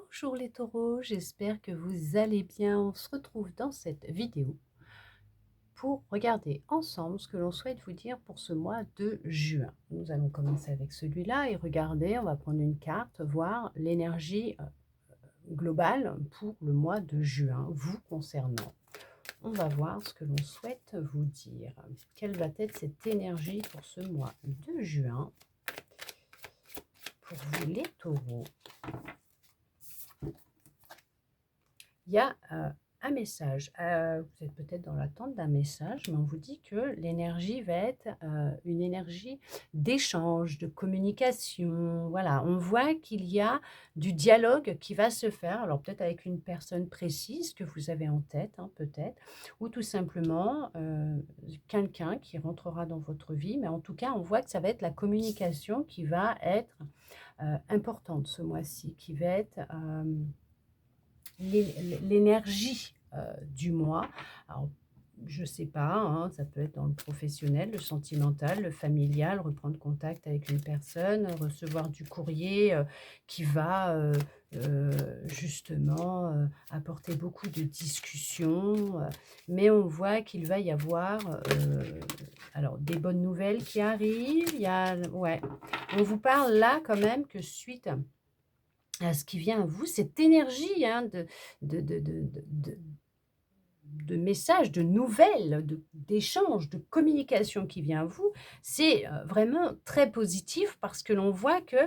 Bonjour les taureaux, j'espère que vous allez bien. On se retrouve dans cette vidéo pour regarder ensemble ce que l'on souhaite vous dire pour ce mois de juin. Nous allons commencer avec celui-là et regarder, on va prendre une carte, voir l'énergie globale pour le mois de juin, vous concernant. On va voir ce que l'on souhaite vous dire. Quelle va être cette énergie pour ce mois de juin pour vous les taureaux? Il y a un message. Vous êtes peut-être dans l'attente d'un message, mais on vous dit que l'énergie va être une énergie d'échange, de communication. Voilà, on voit qu'il y a du dialogue qui va se faire. Alors peut-être avec une personne précise que vous avez en tête, hein, peut-être, ou tout simplement quelqu'un qui rentrera dans votre vie. Mais en tout cas, on voit que ça va être la communication qui va être importante ce mois-ci, qui va être l'énergie du mois. Alors, je ne sais pas, hein, ça peut être dans le professionnel, le sentimental, le familial, reprendre contact avec une personne, recevoir du courrier qui va justement apporter beaucoup de discussions. Mais on voit qu'il va y avoir alors des bonnes nouvelles qui arrivent. Ouais, on vous parle là quand même que suite à ce qui vient à vous, cette énergie hein, de, de, de, de, de- de messages, de nouvelles, d'échanges, de communication qui vient à vous, c'est vraiment très positif parce que l'on voit que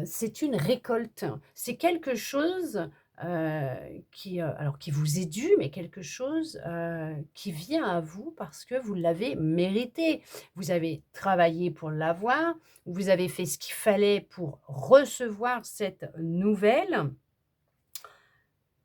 c'est une récolte. C'est quelque chose alors qui vous est dû, mais quelque chose qui vient à vous parce que vous l'avez mérité. Vous avez travaillé pour l'avoir, vous avez fait ce qu'il fallait pour recevoir cette nouvelle.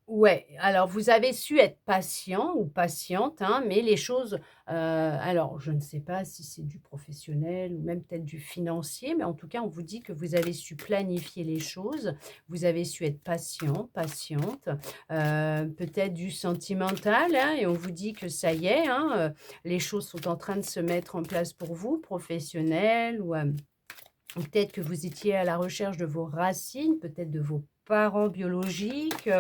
Ouais, alors vous avez su être patient ou patiente, hein, mais les choses, alors je ne sais pas si c'est du professionnel ou même peut-être du financier, mais en tout cas, on vous dit que vous avez su planifier les choses, vous avez su être patient, patiente, peut-être du sentimental, hein, et on vous dit que ça y est, hein, les choses sont en train de se mettre en place pour vous, professionnel ou peut-être que vous étiez à la recherche de vos racines, peut-être de vos parents biologiques,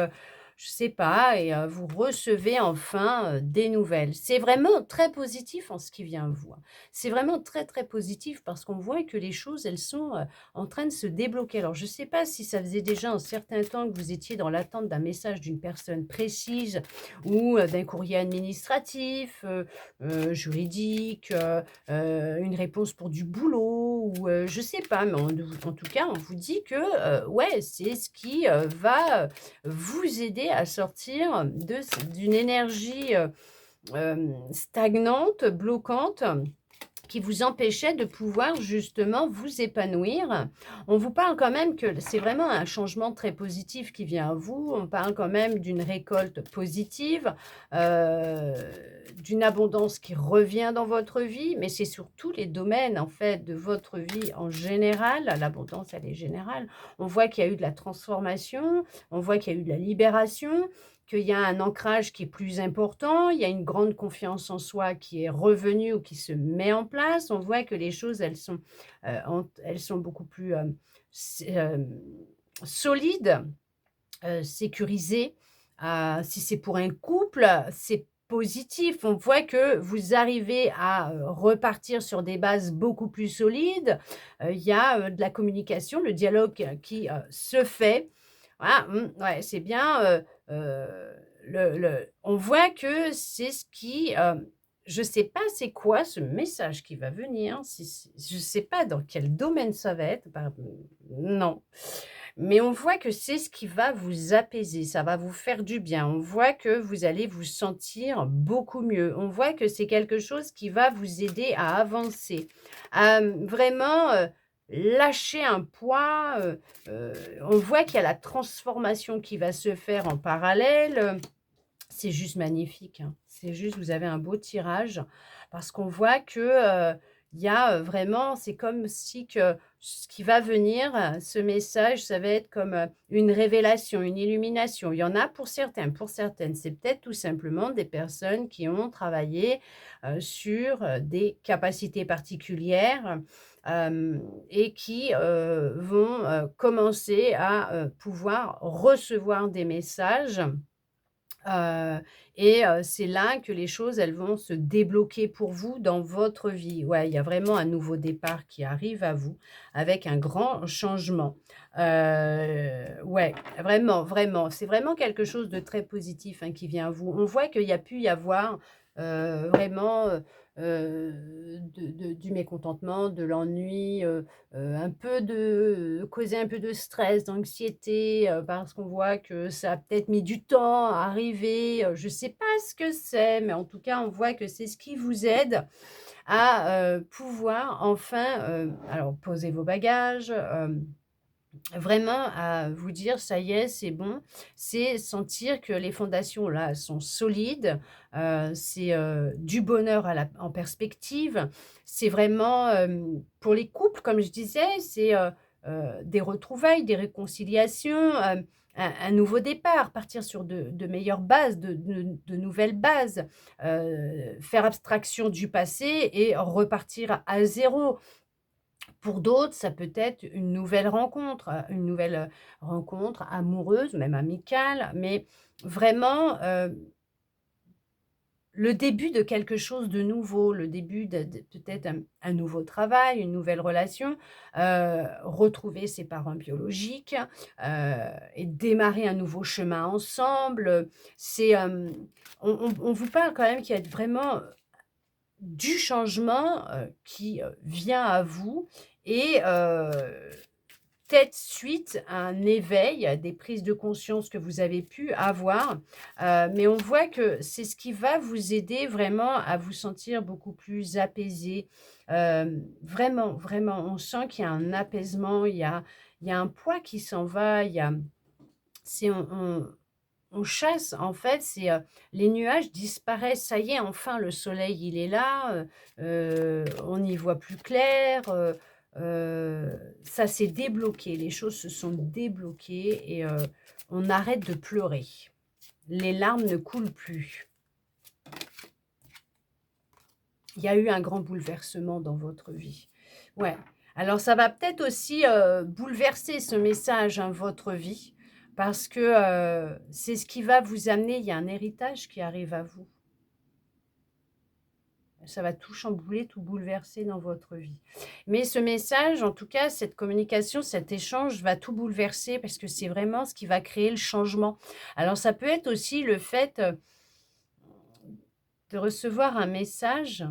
je ne sais pas et vous recevez enfin, des nouvelles. C'est vraiment très positif en ce qui vient à vous, hein. C'est vraiment très, très positif parce qu'on voit que les choses, elles sont, en train de se débloquer. Alors je ne sais pas si ça faisait déjà un certain temps que vous étiez dans l'attente d'un message d'une personne précise ou, d'un courrier administratif, juridique, une réponse pour du boulot ou je sais pas, mais en tout cas, on vous dit que, ouais, c'est ce qui, va, vous aider à sortir d'une énergie, stagnante, bloquante qui vous empêchait de pouvoir justement vous épanouir. On vous parle quand même que c'est vraiment un changement très positif qui vient à vous. On parle quand même d'une récolte positive, heu, d'une abondance qui revient dans votre vie, mais c'est sur tous les domaines en fait de votre vie en général. L'abondance, elle est générale. On voit qu'il y a eu de la transformation, on voit qu'il y a eu de la libération, qu'il y a un ancrage qui est plus important, il y a une grande confiance en soi qui est revenue ou qui se met en place. On voit que les choses, elles sont beaucoup plus solides, sécurisées. Si c'est pour un couple, c'est positif. On voit que vous arrivez à repartir sur des bases beaucoup plus solides. Il y a de la communication, le dialogue qui se fait. Voilà, ouais, c'est bien, on voit que c'est ce qui, je sais pas c'est quoi ce message qui va venir, si je sais pas dans quel domaine ça va être, non. Mais on voit que c'est ce qui va vous apaiser, ça va vous faire du bien. On voit que vous allez vous sentir beaucoup mieux. On voit que c'est quelque chose qui va vous aider à avancer, à, vraiment, lâcher un poids, on voit qu'il y a la transformation qui va se faire en parallèle, c'est juste magnifique, hein. C'est juste vous avez un beau tirage parce qu'on voit que, il y a, vraiment c'est comme si que ce qui va venir, ce message, ça va être comme, une révélation, une illumination. Il y en a pour certains, pour certaines, c'est peut-être tout simplement des personnes qui ont travaillé, sur, des capacités particulières, et qui vont commencer à pouvoir recevoir des messages. C'est là que les choses, elles vont se débloquer pour vous dans votre vie. Ouais, il y a vraiment un nouveau départ qui arrive à vous avec un grand changement. Ouais, vraiment, vraiment. C'est vraiment quelque chose de très positif, hein, qui vient à vous. On voit qu'il y a pu y avoir, vraiment, du mécontentement, de l'ennui, un peu de causer un peu de stress, d'anxiété, parce qu'on voit que ça a peut-être mis du temps à arriver, je ne sais pas ce que c'est, mais en tout cas, on voit que c'est ce qui vous aide à, pouvoir enfin, alors poser vos bagages, vraiment à vous dire: «Ça y est, c'est bon». C'est sentir que les fondations là sont solides, c'est, du bonheur à la en perspective. C'est vraiment, pour les couples comme je disais, c'est, des retrouvailles, des réconciliations, un nouveau départ, partir sur de meilleures bases, de nouvelles bases, faire abstraction du passé et repartir à zéro. Pour d'autres, ça peut être une nouvelle, rencontre amoureuse, même amicale, mais vraiment, le début de quelque chose de nouveau, le début de peut-être un nouveau travail, une nouvelle relation, retrouver ses parents biologiques, et démarrer un nouveau chemin ensemble, c'est, on vous parle quand même qu'il y a vraiment du changement, qui, vient à vous et peut-être suite à un éveil, à des prises de conscience que vous avez pu avoir, mais on voit que c'est ce qui va vous aider vraiment à vous sentir beaucoup plus apaisé. Vraiment, vraiment, on sent qu'il y a un apaisement, il y a un poids qui s'en va, il y a c'est on chasse en fait, c'est, les nuages disparaissent. Ça y est, enfin le soleil il est là, on y voit plus clair, ça s'est débloqué. Les choses se sont débloquées et on arrête de pleurer. Les larmes ne coulent plus. Il y a eu un grand bouleversement dans votre vie. Ouais. Alors ça va peut-être aussi, bouleverser ce message, hein, votre vie parce que, c'est ce qui va vous amener il y a un héritage qui arrive à vous. Ça va tout chambouler, tout bouleverser dans votre vie. Mais ce message, en tout cas, cette communication, cet échange va tout bouleverser parce que c'est vraiment ce qui va créer le changement. Alors ça peut être aussi le fait, de recevoir un message,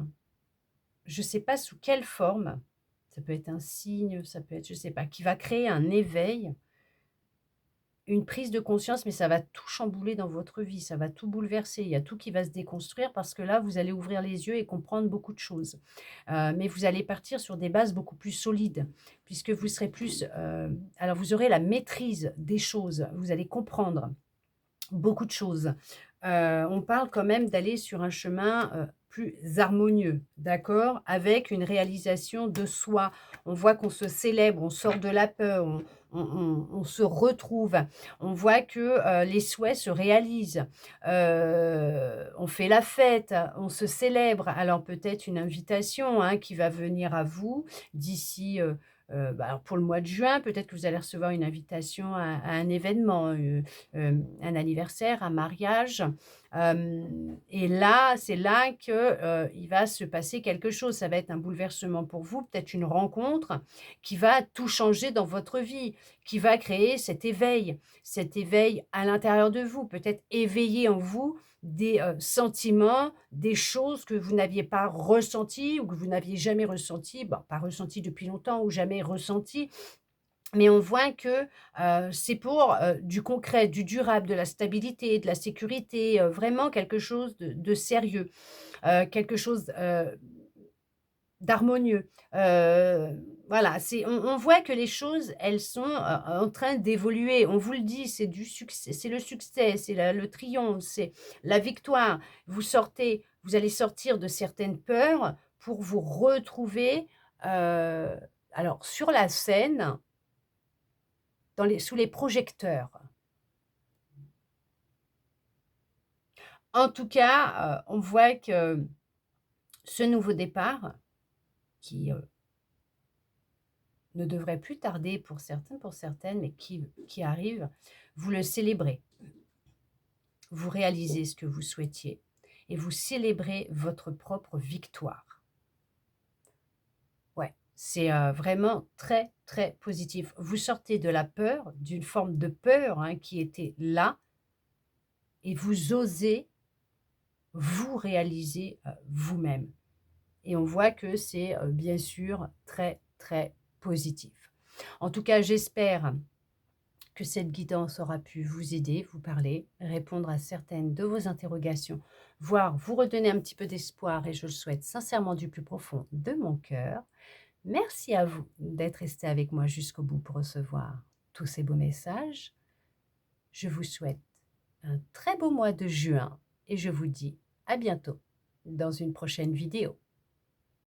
je ne sais pas sous quelle forme, ça peut être un signe, ça peut être je ne sais pas, qui va créer un éveil, une prise de conscience, mais ça va tout chambouler dans votre vie, ça va tout bouleverser. Il y a tout qui va se déconstruire parce que là, vous allez ouvrir les yeux et comprendre beaucoup de choses. Mais vous allez partir sur des bases beaucoup plus solides puisque vous serez plus, alors vous aurez la maîtrise des choses, vous allez comprendre beaucoup de choses. On parle quand même d'aller sur un chemin, plus harmonieux, d'accord? Avec une réalisation de soi. On voit qu'on se célèbre, on sort de la peur, on se retrouve. On voit que, les souhaits se réalisent. On fait la fête, on se célèbre. Alors peut-être une invitation, hein, qui va venir à vous d'ici, alors pour le mois de juin, peut-être que vous allez recevoir une invitation à un événement, un anniversaire, un mariage, et là, c'est là que, il va se passer quelque chose. Ça va être un bouleversement pour vous, peut-être une rencontre qui va tout changer dans votre vie, qui va créer cet éveil à l'intérieur de vous, peut-être éveiller en vous des, sentiments, des choses que vous n'aviez pas ressenties ou que vous n'aviez jamais ressenties, bon, pas ressenties depuis longtemps ou jamais ressenties, mais on voit que, c'est pour, du concret, du durable, de la stabilité, de la sécurité, vraiment quelque chose de sérieux, quelque chose, d'harmonieux. Voilà, on voit que les choses, elles sont, en train d'évoluer. On vous le dit, c'est du succès, c'est le succès, c'est la le triomphe, c'est la victoire. Vous allez sortir de certaines peurs pour vous retrouver, alors sur la scène sous les projecteurs. En tout cas, on voit que ce nouveau départ qui, ne devrait plus tarder pour certains, pour certaines, mais qui arrive, vous le célébrez. Vous réalisez ce que vous souhaitiez et vous célébrez votre propre victoire. Ouais, c'est vraiment très, très positif. Vous sortez de la peur, d'une forme de peur hein, qui était là, et vous osez vous réaliser vous-même. Et on voit que c'est bien sûr très, très positif. En tout cas, j'espère que cette guidance aura pu vous aider, vous parler, répondre à certaines de vos interrogations, voire vous redonner un petit peu d'espoir, et je le souhaite sincèrement du plus profond de mon cœur. Merci à vous d'être resté avec moi jusqu'au bout pour recevoir tous ces beaux messages. Je vous souhaite un très beau mois de juin et je vous dis à bientôt dans une prochaine vidéo.